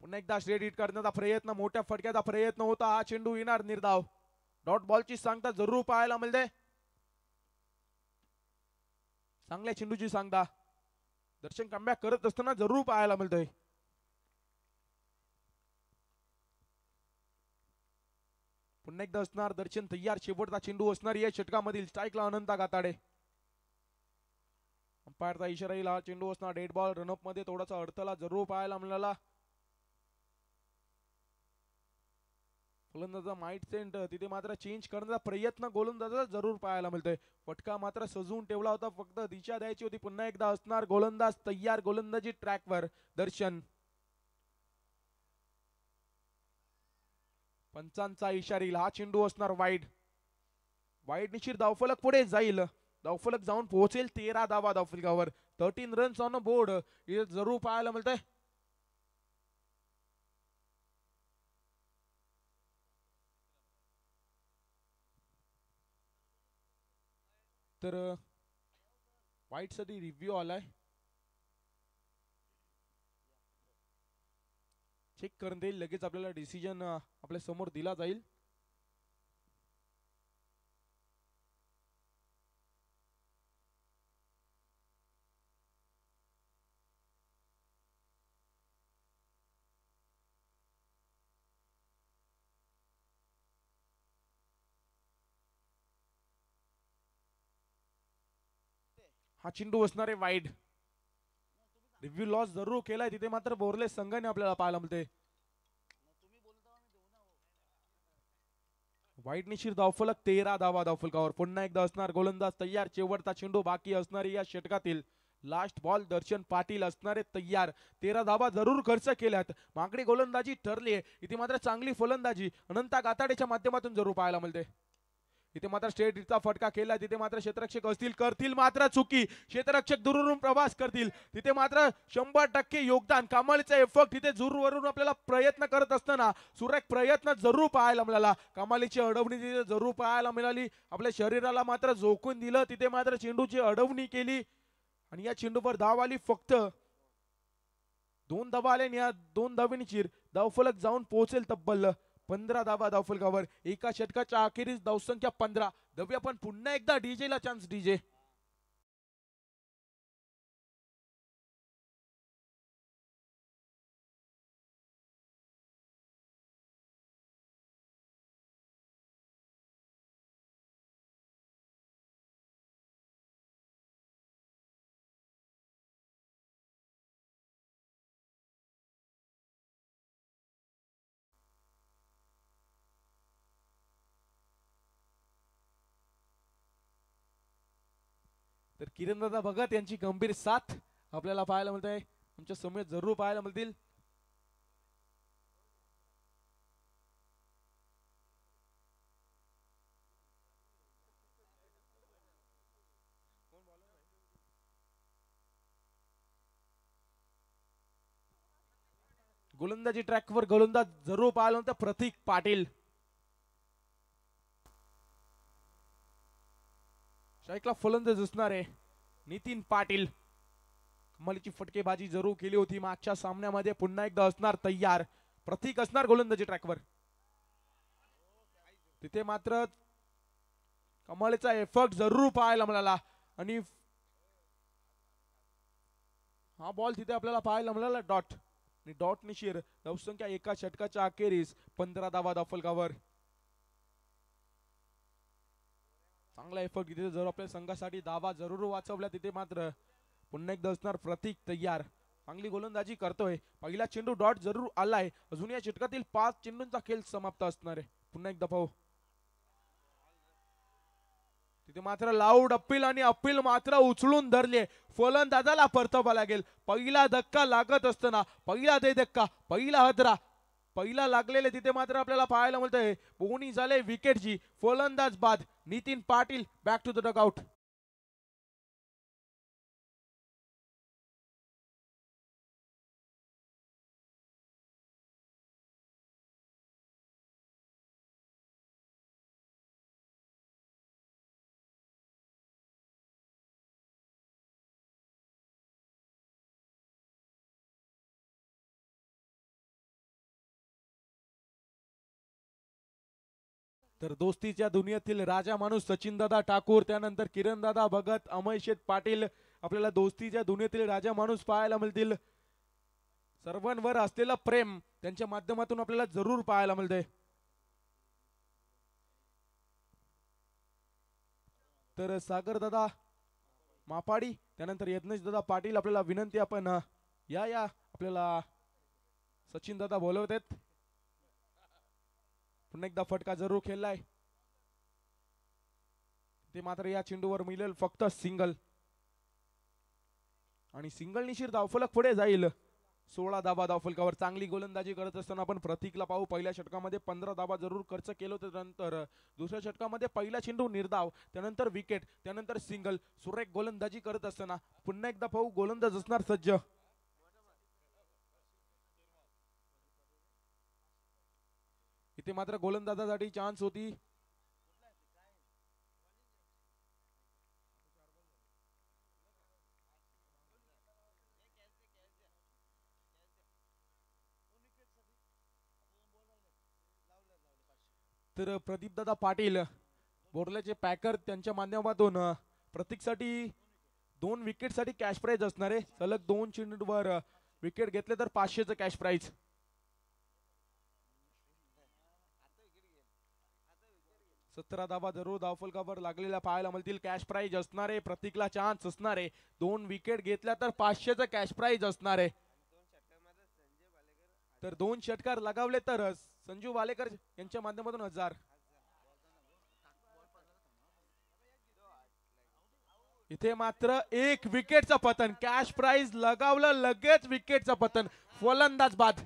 पुन्हा एकदा स्ट्रेट हिट करण्याचा प्रयत्न. मोठ्या फटक्याचा प्रयत्न होता. हा चेंडू येणार निर्धाव. डॉट बॉलची सांगता जरूर पाहायला मिळते. चांगल्या चेंडूची सांगता दर्शन कमबॅक करत असताना जरूर पाहायला मिळतंय. पुन्हा एकदा असणार दर्शन तयार. शेवटचा चेंडू असणार या षटकामधील. स्ट्राईकला अनंता गाताडे. अंपायरचा इशारा येईल. हा चेंडू असणार डेड बॉल. रनअप मध्ये थोडासा अडथळा जरूर पाहायला मिळाला. गोलंदाजा माइट सेंट तिथे मात्र चेंज करण्याचा प्रयत्न गोलंदाजाला जरूर पाहायला मिळतोय. फटका मात्र सजवून ठेवला होता. फक्त दिशा द्यायची होती. पुन्हा एकदा असणार गोलंदाज तयार. गोलंदाजी ट्रॅकवर दर्शन. पंचांचा इशारा येईल. हा चेंडू असणार वाईड. निश्चित धावफलक पुढे जाईल. धावफलक जाऊन पोहोचेल 13 धावा धावफलकावर. 13 रन्स ऑन बोर्ड हे जरूर पाहायला मिळतंय. तर वाईट साठी रिव्ह्यू आलाय. चेक करून देईल. लगेच आपल्याला डिसिजन आपल्या समोर दिला जाईल. हा चेंडू असणार आहे वाईड. रिव्ह्यू लॉस जरूर केलाय. तिथे मात्र बोरले संघाने आपल्याला पाहायला मिळते. वाईड निशीर धावफलक 13 धावा धावफलकावर. पुन्हा एकदा असणार गोलंदाज तयार. शेवटचा चेंडू बाकी असणारी या षटकातील. लास्ट बॉल दर्शन पाटील असणारे तयार. 13 धावा जरूर खर्च केल्यात. मागणी गोलंदाजी ठरली. इथे मात्र चांगली फलंदाजी अनंता गाताडेच्या माध्यमातून जरूर पाहायला मिळते. इथे मात्र स्ट्रेट हिटचा फटका केला. तिथे मात्र क्षेत्ररक्षक असतील करतील मात्र चुकी. क्षेत्ररक्षक दूरवरून प्रवास करतील. तिथे मात्र 100% योगदान. कमालीचा एफर्ट तिथे दूरवरून आपल्याला प्रयत्न करत असताना सुरेख प्रयत्न जरूर पाहायला मिळाला. कमालीची अडवणी तिथे जरूर पाहायला मिळाली. आपल्या शरीराला मात्र झोकून दिलं. तिथे मात्र चेंडूची अडवणी केली आणि या चेंडूवर धाव आली. फक्त 2 धावा आले. या 2 धावेनी चिर धावफलक जाऊन पोहोचेल तब्बल 15 धावा धावफलकावर. एका षटकाच्या अखेरीस धावसंख्या 15. दव्या पण पुन्हा एकदा डीजे ला चान्स. डीजे तर किरणदादा भगत यांची गंभीर साथ आपल्याला पाहायला मिळत आहे. आमच्या समोर जरूर पाहायला मिळतील. गोलंदाजी ट्रॅकवर गोलंदाज जरूर पाहायला मिळतात. प्रतीक पाटील. शाईकला फलंदाज असणार आहे नितीन पाटील. कमालीची फटकेबाजी जरूर केली होती मागच्या सामन्यामध्ये. पुन्हा एकदा असणार तयार. प्रतीक असणार गोलंदाजी ट्रॅकवर. तिथे मात्र कमालीचा एफर्ट जरूर पाहायला मिळाला आणि हा बॉल तिथे आपल्याला पाहायला मिळाला डॉट. आणि डॉट निशीर धावसंख्या एका षटकाच्या अखेरीस 15 धावा धावफलकावर. चांगला एफर्ट तिथे जर आपल्या संघासाठी धावा जरूर वाचवल्या. तिथे मात्र पुन्हा एकदा असणार प्रतीक तयार. चांगली गोलंदाजी करतोय. पहिला चेंडू डॉट जरूर आलाय. अजून या षटकातील 5 चेंडूंचा खेळ समाप्त असणार आहे. पुन्हा एकदा पाहू. तिथे मात्र लाऊड अपील आणि अपील मात्र उचलून धरले. फलंदाजाला परतावा लागेल. पहिला धक्का लागत असताना पहिला दे धक्का पहिला हदरा पहिला लागलेले तिथे मात्र आपल्याला पाहायला मिळतंय. बोनी झाले विकेटची. फलंदाज बाद. Nitin Patil back to the dugout. तर दोस्तीच्या दुनियेतील राजा माणूस सचिनदादा ठाकूर, त्यानंतर किरणदादा भगत, अमय शेठ पाटील आपल्याला दोस्तीच्या दुनियेतील राजा माणूस पाहायला मिळतील. सर्वांवर असलेलं प्रेम त्यांच्या माध्यमातून आपल्याला जरूर पाहायला मिळते. तर सागर दादा मापाडी त्यानंतर यज्ञेश दादा पाटील आपल्याला विनंती आपण या आपल्याला सचिन दादा बोलवत आहेत. पुन्हा एकदा फटका जरूर खेळलाय. ते मात्र या चेंडूवर मिळेल फक्त सिंगल आणि सिंगल निशीर धावफलक पुढे जाईल. 16 धाबा धावफलकावर. चांगली गोलंदाजी करत असताना आपण प्रतीकला पाहू. पहिल्या षटकामध्ये 15 धाबा जरूर खर्च केले होते. त्यानंतर दुसऱ्या षटकामध्ये पहिला चेंडू निर्धाव त्यानंतर विकेट त्यानंतर सिंगल. सुरेख गोलंदाजी करत असताना पुन्हा एकदा पाहू. गोलंदाज असणार सज्ज. इथे मात्र गोलंदाजासाठी चान्स होती. तर प्रदीपदादा पाटील बोर्लेचे पॅकर त्यांच्या माध्यमातून प्रतीकसाठी 2 विकेटसाठी कॅश प्राइज असणार आहे. सलग 2 चेंडूवर विकेट घेतले तर 500चं कॅश प्राइज. सतरा धाबा जरूर धावफलकावर लागलेल्या पाहायला मिळतील. कॅश प्राइज असणार आहे. प्रतीकला चान्स असणार आहे. 2 विकेट घेतल्या तर 500चं कॅश प्राइज असणार आहे. तर 2 षटकार लगावले तर संजू वालेकर यांच्या माध्यमातून 1000. इथे मात्र 1 विकेटचं पतन. कॅश प्राइज लगावलं लगेच विकेटचं पतन. फलंदाज बाद.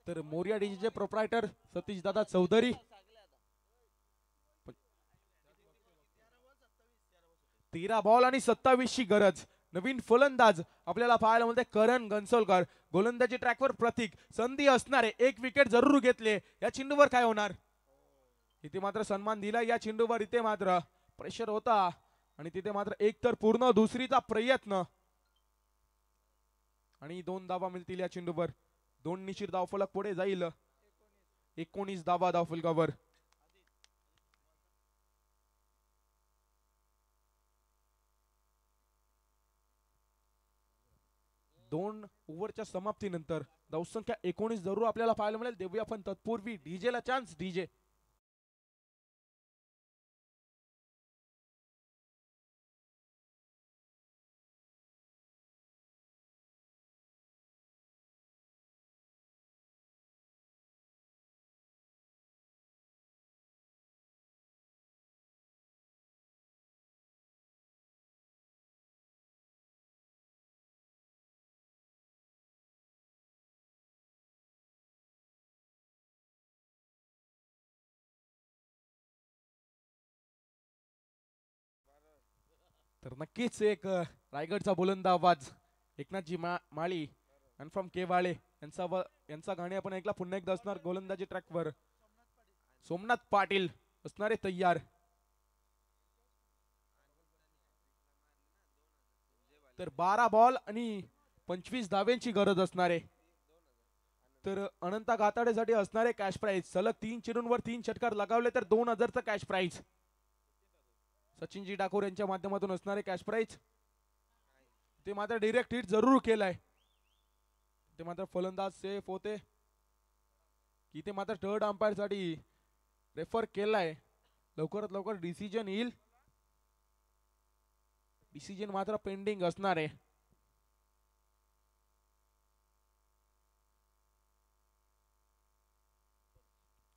तर मोरिया डीजे प्रोप्रायटर सतीश दादा चौधरी 13 बॉल आणि 27 ची गरज. नवीन फलंदाज आपल्याला पाहायला मिळते करण गणसोलकर. गोलंदाजी ट्रॅकवर प्रतीक. संधी असणारे एक विकेट जरूर घेतले. या चेंडूवर काय होणार? इथे मात्र सन्मान दिला या चेंडूवर. इथे मात्र प्रेशर होता आणि तिथे मात्र एक तर पूर्ण दुसरीचा प्रयत्न आणि 2 धावा मिळतील या चेंडूवर. 2 निश्चित धावफलक पुढे जाईल. 19 धावा धावफलकावर. 2 ओव्हरच्या समाप्तीनंतर धावसंख्या 19 जरूर आपल्याला पाहायला मिळेल. देऊया पण तत्पूर्वी डीजेला चान्स. डीजे तर नक्कीच एक रायगडचा बुलंद आवाज एकनाथजी माळी आणि फ्रॉम केवाळे यांचा गाणी आपण ऐकला. पुन्हा एकदा असणार गोलंदाजी ट्रॅकवर सोमनाथ पाटील असणारे तयार. तर 12 बॉल आणि 25 धाव्यांची गरज असणारे. तर अनंता गाताडेसाठी असणारे कॅश प्राइज. सलग 3 चेंडूंवर 3 षटकार लगावले तर 2000चा कॅश प्राइज. सचिनजी डाकोर यांच्या माध्यमातून असणारे कॅश प्राइज. ते मात्र डायरेक्ट हिट जरूर केलाय. ते मात्र फलंदाज सेफ होते. इथे मात्र थर्ड अंपायर साठी रेफर केलाय. लवकरात लवकर डिसिजन येईल. डिसिजन मात्र पेंडिंग असणार आहे.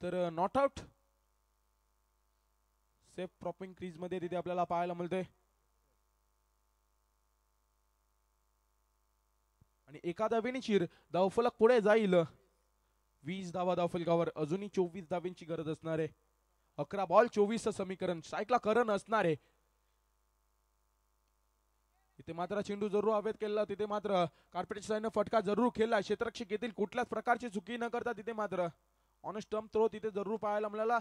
तर not out safe propping crease मध्ये तिथे आपल्याला पाहायला मिळते. आणि एका धावेने चिर धावफलक पुढे जाईल. 20 धावा धावफलकावर. अजूनही 24 धाव्यांची गरज असणार आहे. 11 बॉल 24 समीकरण. स्ट्राईकला करण असणार आहे. इथे मात्र चेंडू जरूर हवेत केला. तिथे मात्र कार्पेटच्या साईडने फटका जरूर खेळला. क्षेत्ररक्षक येथील कुठल्याच प्रकारची चुकी न करता तिथे मात्र ऑन स्टंप थ्रो तिथे जरूर पाहायला मिळाला.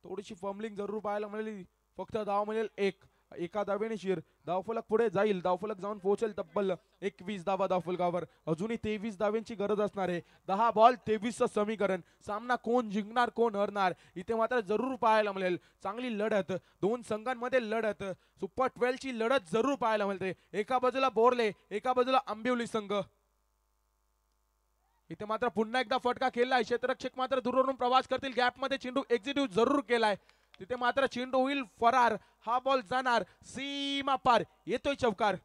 थोडीशी फंबलिंग जरूर पाहायला मिळाली. फक्त धाव मिळेल एक. एका धावेने शिर धावफलक पुढे जाईल. धावफलक जाऊन पोहोचेल तब्बल 21 धावा धावफलकावर. अजूनही 23 धाव्यांची गरज असणार आहे. 10 बॉल 23 समीकरण. सामना कोण जिंकणार कोण हरणार इथे मात्र जरूर पाहायला मिळेल. चांगली लढत. 2 संघांमध्ये लढत. सुपर 12 ची लढत जरूर पाहायला मिळते. एका बाजूला बोरले एका बाजूला आंबिवली संघ. इथे मात्र पुन्हा एकदा फटका खेळलाय. क्षेत्ररक्षक मात्र दूरवरून प्रवास करतील. गॅप मध्ये चेंडू एक्झिक्यूट जरूर केलाय. तिथे मात्र चेंडू होईल फरार. हा बॉल जाणार सीमा पार. येतोय चौकार.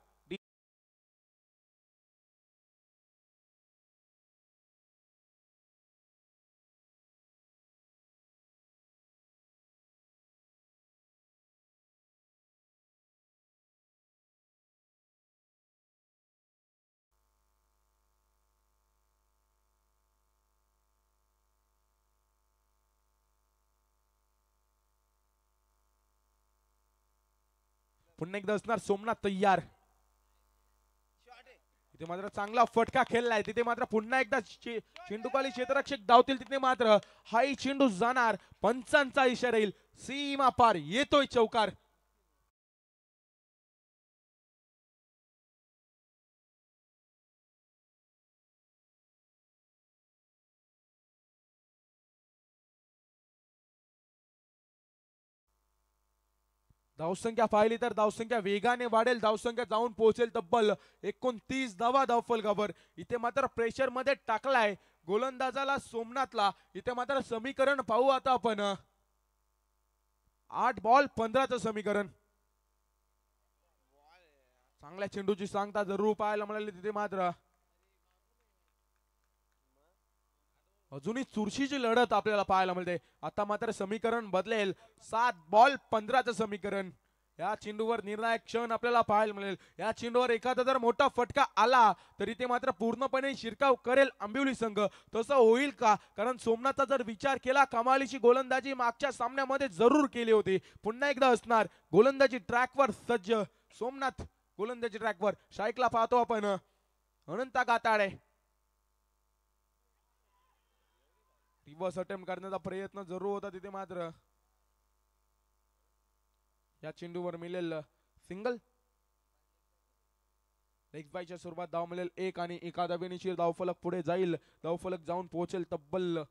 पुन्हा एकदा असणार सोमनाथ तयार. तिथे मात्र चांगला फटका खेळलाय. तिथे मात्र पुन्हा एकदा चेंडूखाली क्षेत्ररक्षक धावतील. तिथे मात्र हाई चेंडू जाणार. पंचांचा इशारा येईल. सीमा पार. येतोय चौकार. धावसंख्या पाहिली तर धावसंख्या वेगाने वाढेल. धावसंख्या जाऊन पोहोचेल तब्बल 29 धावा धावफलकावर. इथे मात्र प्रेशर मध्ये टाकलाय गोलंदाजाला सोमनाथला. इथे मात्र समीकरण पाहू आता आपण. 8 बॉल 15चं समीकरण. चांगल्या चेंडूची सांगता जरूर पाहायला मिळाली. तिथे मात्र अजूनही चुरशीची लढत आपल्याला पाहायला मिळते. आता मात्र समीकरण बदलेल. 7 बॉल 15चं समीकरण. या चेंडूवर निर्णायक क्षण आपल्याला पाहायला मिळेल. या चेंडूवर एखादा जर मोठा फटका आला तर इथे मात्र पूर्णपणे शिरकाव करेल आंबिवली संघ. तसं होईल का? कारण सोमनाथचा जर विचार केला, कमालीची गोलंदाजी मागच्या सामन्यामध्ये जरूर केली होती. पुन्हा एकदा असणार गोलंदाजी ट्रॅकवर सज्ज सोमनाथ. गोलंदाजी ट्रॅकवर शाईकला पाहतो आपण. अनंता गाताडे रिव्हर्स अटेम्प्ट करण्याचा प्रयत्न जरूर होता तिथे, मात्र या चेंडूवर मिळेल सिंगल. लेग बायच्या स्वरूपात धाव मिळेल एक आणि एका धावेनिशीर धावफलक पुढे जाईल. धावफलक जाऊन पोहोचेल तब्बल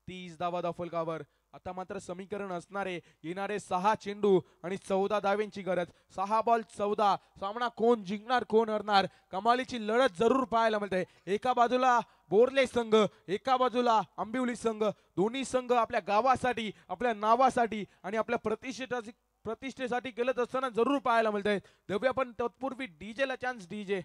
30 धावा धावफलकावर. आता मात्र समीकरण असणारे येणारे 6 चेंडू आणि 14 धावेंची गरज. 6 बॉल 14. सामना कोण जिंकणार कोण हरणार, कमालीची लढत जरूर पाहायला मिळते. एका बाजूला बोरले संघ, एका बाजूला आंबिवली संघ. दोन्ही संघ आपल्या गावासाठी, आपल्या नावासाठी आणि आपल्या प्रतिष्ठेसाठी केलं असताना जरूर पाहायला मिळतंय. देऊया पण तत्पूर्वी डीजे ला चान्स. डीजे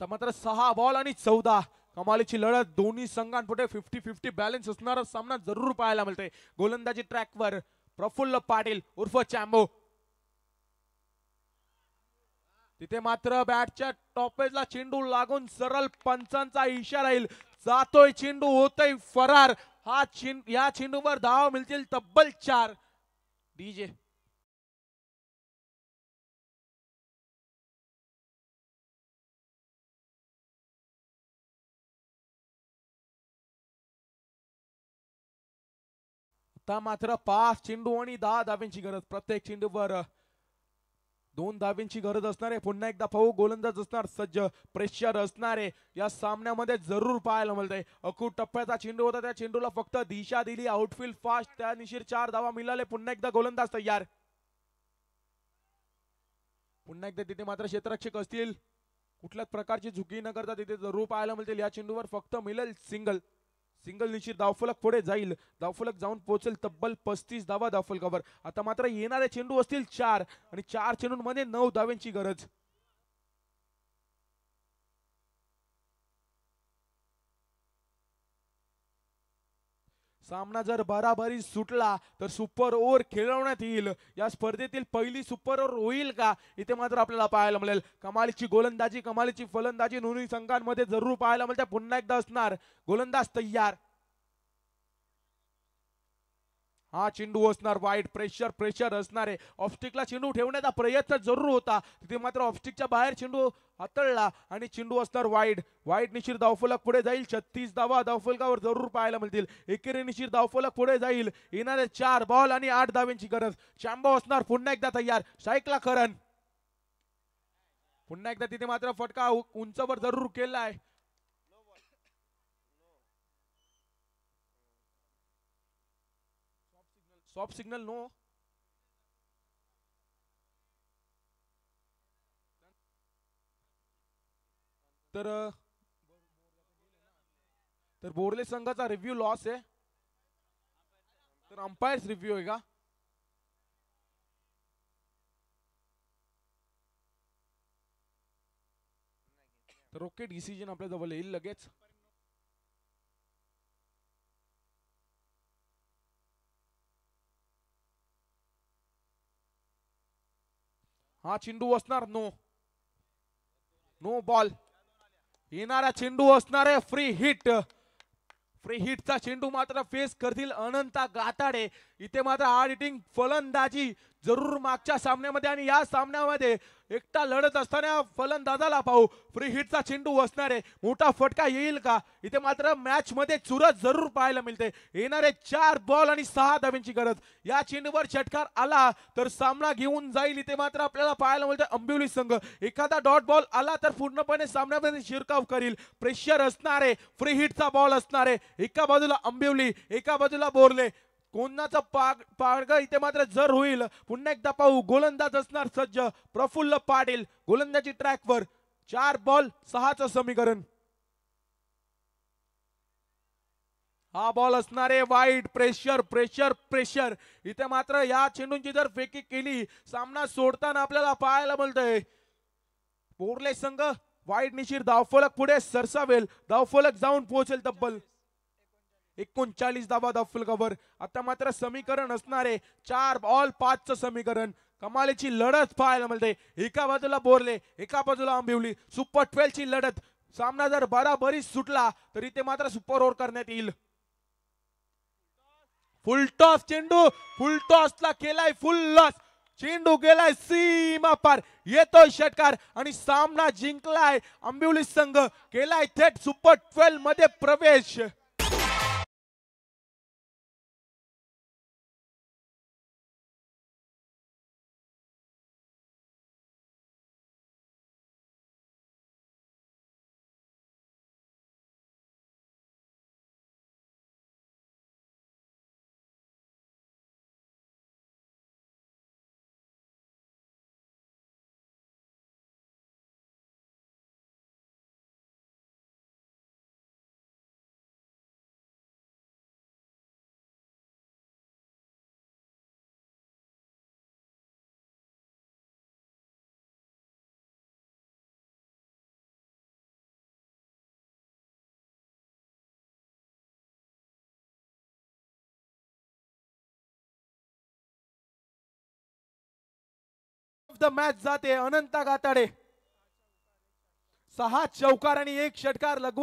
तर मात्र 6 बॉल आणि 14. कमालीची लढत. दोन्ही संघांपुढे 50-50 बॅलन्स असणारा सामना जरूर पाहायला मिळतोय. गोलंदाजी ट्रॅकवर प्रफुल्ल पाटील उर्फ चॅम्बो. तिथे मात्र बॅटच्या टॉपेजला चेंडू लागून सरळ पंचांचा इशारा येईल. जातोय चेंडू, होतोय फरार. या चेंडूवर धाव मिळतील तब्बल 4. डीजे आता मात्र 5 चेंडू आणि 10 धावेंची गरज. प्रत्येक चेंडूवर 2 धावेंची गरज असणार आहे. पुन्हा एकदा पाहू गोलंदाज असणार सज्ज. प्रेशर असणारे या सामन्यामध्ये जरूर पाहायला मिळतंय. अकूट टप्प्याचा चेंडू होता, त्या चेंडूला फक्त दिशा दिली. आउटफील्ड फास्ट, त्यानिशीर 4 धावा मिळाले. पुन्हा एकदा गोलंदाज तयार. पुन्हा एकदा तिथे मात्र क्षेत्ररक्षक असतील. कुठल्याच प्रकारची चुकी न करता तिथे जरूर पाहायला मिळतील. या चेंडूवर फक्त मिळेल सिंगल. सिंगल निश्चित धावफलक पुढे जाईल. धावफलक जाऊन पोहोचेल तब्बल 35 धावा धावफलकावर. आता मात्र येणारे चेंडू असतील 4 आणि 4 चेंडूंमध्ये 9 धावेंची गरज. सामना जर बराबरी सुटला तर सुपर ओव्हर खेळवण्यात येईल. या स्पर्धेतील पहिली सुपर ओव्हर होईल का, इथे मात्र आपल्याला पाहायला मिळेल. कमालीची गोलंदाजी, कमालीची फलंदाजी दोन्ही संघांमध्ये जरूर पाहायला मिळते. पुन्हा एकदा असणार गोलंदाज तयार. हा चेंडू असणार वाईड. प्रेशर असणारे. ऑफस्टिकला चेंडू ठेवण्याचा प्रयत्न जरूर होता, तिथे मात्र ऑफस्टिकच्या बाहेर चेंडू हातळला आणि चेंडू असणार वाईड. वाईड निशीर धावफलक पुढे जाईल. 36 धावा धावफलकावर जरूर पाहायला मिळतील. एकेरी निशीर धावफलक पुढे जाईल. येणारे 4 बॉल आणि 8 धावेंची गरज. चॅम्बो असणार पुन्हा एकदा तयार. शाईकला करण. पुन्हा एकदा तिथे मात्र फटका उंचवर जरूर केलाय. Soft signal no. तर बोर्ले संघाचा रिव्ह्यू लॉस आहे. तर अंपायर्स रिव्ह्यू आहे का? तर ओके, डिसिजन आपल्या जवळ येईल लगेच. हा चेंडू असणार नो बॉल. येणारा चेंडू असणार आहे फ्री हिट. फ्री हिटचा चेंडू मात्र फेस करतील अनंता गाताडे. इथे मात्र हार्ड हिटिंग फलंदाजी जरूर मागच्या सामन्यामध्ये आणि या सामन्यामध्ये एकटा लढत असताना फलंदाजाला पाहू. फ्री हिटचा चेंडू असणार आहे. मोठा फटका येईल का, इथे मात्र मॅच मध्ये चुरत जरूर पाहायला मिळते. येणारे 4 बॉल आणि 6 धावेंची गरज. या चेंडूवर षटकार आला तर सामना घेऊन जाईल. इथे मात्र आपल्याला पाहायला मिळते आंबिवली संघ. एखादा डॉट बॉल आला तर पूर्णपणे सामन्यामध्ये शिरकाव करील. प्रेशर असणारे. फ्री हिटचा बॉल असणारे. एका बाजूला आंबिवली, एका बाजूला बोरले. कोणाचा पाडगा इथे मात्र जर होईल. पुन्हा एकदा पाहू गोलंदाज असणार सज्ज प्रफुल्ल पाटील. गोलंदाजी ट्रॅकवर 4 बॉल 6चं समीकरण. हा बॉल असणारे वाईट. Pressure pressure pressure. इथे मात्र या चेंडूंची जर फेकी केली सामना सोडताना आपल्याला पाहायला मिळतंय बोर्ले संघ वाईट निशीर धावफलक पुढे सरसावेल. धावफलक जाऊन पोहोचेल तब्बल 39 धावा धावफलकावर. आता मात्र समीकरण असणारे 4 बॉल 5चं समीकरण. कमालीची लढत पाहायला मिळते. एका बाजूला बोरले एका बाजूला आंबिवली. सुपर 12 ची लढत. सामना जर बराबरी सुटला तर इथे मात्र सुपर ओव्हर करण्यात येईल. फुल टॉस चेंडू. फुल टॉसला केलाय फुल लॉस. चेंडू गेलाय सीमा पार. येतोय षटकार आणि सामना जिंकलाय आंबिवली संघ. केलाय थेट सुपर 12 मध्ये प्रवेश. द मॅच जाते अनंता गाताडे. 6 चौकार आणि 1 षटकार लगवत